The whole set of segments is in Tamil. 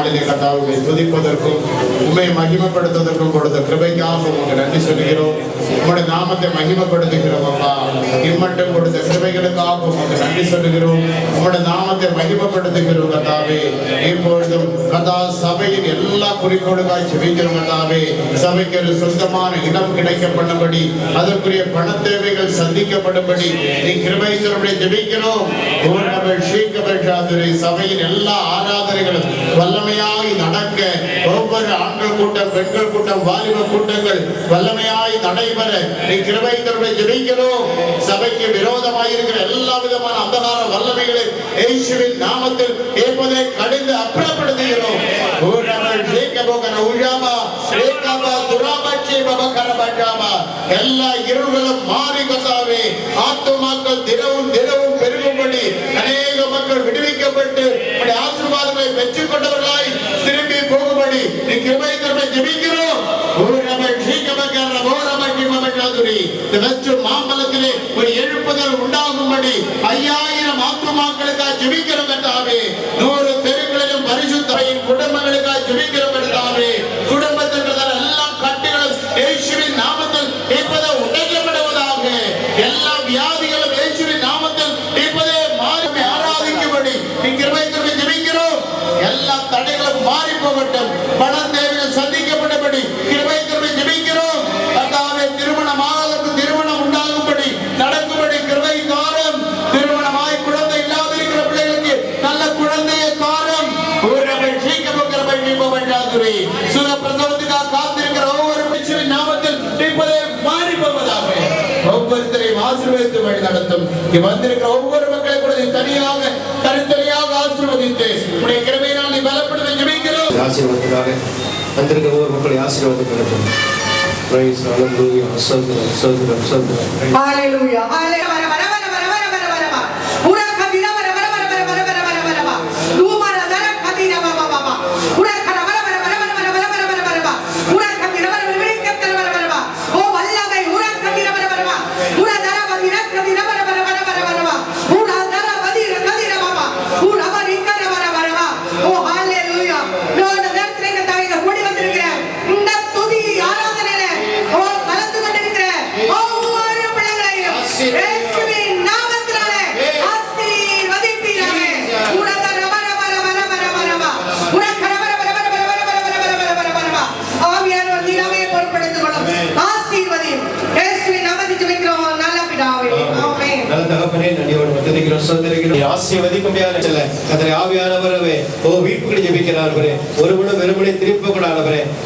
நாளிலே கர்த்தாவை துதிப்பதற்கும் உம்மை மகிமைப்படுத்துவதற்கும் கொடுத்த கிருபைக்காக உங்களுக்கு நன்றி சொல்கிறோம். உம்முடைய நாமத்தை மகிமைப்படுத்துகிறோம் அப்பா. இம்மட்டும் கொடுத்த கிருபைகளுக்காக உங்களுக்கு நன்றி சொல்கிறோம். உம்முடைய நாமத்தை மகிமைப்படுத்துகிறோம் கர்த்தாவே. இப்பொழுதும் கர்த்தா சபையின் எல்லா குறிக்கோளுக்காய் ஜெபிக்கிறோம் கர்த்தாவே. சபைக்கு ஒரு சொந்தமான இடம் கிடைக்கப்பட்டபடி, அதற்குரிய பண தேவைகள் சந்திக்கப்படும்படி நீ கிருபை தரும்படி ஜெபிக்கிறோம். சபையின் எல்லா ஆராதனைகளும் வல்லமையாய் நடக்க, ஒவ்வொரு ஆண்கள் கூட்டம், பெண்கள் கூட்டம், வாலிப கூட்டங்கள் வல்லமையாய் நடைபெற நீ கிருபை தரும்படி ஜெபிக்கிறோம். சபைக்கு விரோதமாயிருக்கிற எல்லா விதமான அந்தகார வல்லமைகளை இயேசுவின் நாமத்தில் ஏற்பதை கடிந்து அப்புறப்படுத்துகிறோம். எல்லா இருள்களும் மாறி கர்த்தாவே, ஆத்துமாக்கள் தினமும் தினமும் பெருகும்படி அநேக மக்கள் விடுவிக்கப்பட்டு ஆசீர்வாதங்களை பெற்றுக் கொண்டவர்களாய் திரும்பி போகும்படி நீ கிருபை தரும்படி ஜெபிக்கிறோம். மாம்பலத்திலே ஒரு எழுப்புதல் உண்டாகும்படி 5000 ஆத்துமாக்களுக்காக ஜெபிக்கிறோம் கர்த்தாவே. 100 தெருக்களிலும் பரிசுத்தரின் குடும்பங்களுக்காக ஜெபிக்கிறோம் கர்த்தாவே. குடும்பத்திற்கு எல்லா கட்டுகளும் இயேசுவின் நாமத்தில் இப்போதே உடைக்கப்படுவதாக. எல்லா வியாதிகளும் இயேசுவின் நாமத்தில் இப்போதே மாறி ஆராதிக்கும்படி நீ கிருபை தரும்படி ஜெபிக்கிறோம். எல்லா தடைகளும் மாறி போகட்டும். பண தேவைகள் சந்திக்கப்பட்டபடி கிருபை தரும்படி ஜெபிக்கிறோம். கர்த்தாவே, திருமணமானதற்கு திருமணம் உண்டாகும்படி நடக்கும்படி கிருபை தாரும். திருமணமாய் குழந்தை இல்லாதிருக்கிற பிள்ளைகளுக்கு நல்ல குழந்தையை தாரும். சுகப்பிரசவத்துக்காக காத்திருக்கிற ஒவ்வொரு பிள்ளையின் நாமத்தில் இப்போதே மாறி போவதாக. ஒவ்வொருத்தரையும் ஆசீர்வதித்து வழி நடத்தும். வந்திருக்கிற ஒவ்வொரு மக்களை கூட தனியாக தனித்தனியாக ஆசீர்வதித்து உடைய கிருபையினால் நீ பலப்படுத்த ஜெபிக்கிறோம். ஆசீர்வாதத்துக்காக வந்திருக்கிற ஒவ்வொரு மக்களை ஆசீர்வாதம் நடத்தும். Praise hallelujah. Sodra sodra sodra. Hallelujah. Hallelujah.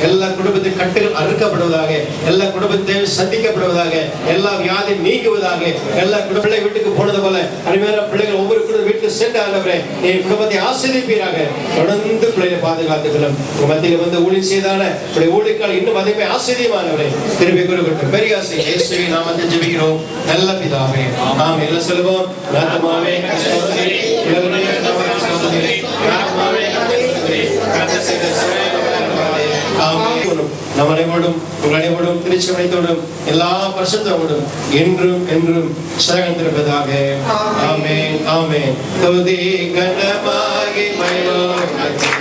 எல்லா குடும்பத்தின் கட்டுகள் அறுக்கப்படுவதாக, எல்லா குடும்பத்தை சந்திக்கப்படுவதாக, எல்லா வியாதி நீங்குவதாக. எல்லா பிள்ளை வீட்டுக்கு போனது போல அருமையான பிள்ளைகள் ஒவ்வொரு குடும்ப வீட்டுக்கு சென்று ஆண்டவரே என் குடும்பத்தை ஆசீர்வதிப்பீராக. தொடர்ந்து பிள்ளைகளை பாதுகாத்துக்கணும். மத்தியில் வந்து ஊழியம் செய்தான ஊழியர்கள் இன்னும் அதிகமே ஆசீர்வாதமானவரே திரும்பி கொடுக்கட்டும். பெரிய ஆசை இயேசுவின் நாமத்தில் ஜெபிக்கிறோம் நல்ல பிதாவே. நாம் எல்லாம் சொல்லுவோம். நம் அனைவரோடும் உங்கள் அனைவரோடும் திருச்சபையோடும் எல்லா பரிசுத்தரோடும் என்றும் என்றும் சகந்திருப்பதாக. ஆமென் ஆமென். துதி கனமாகி மகிமை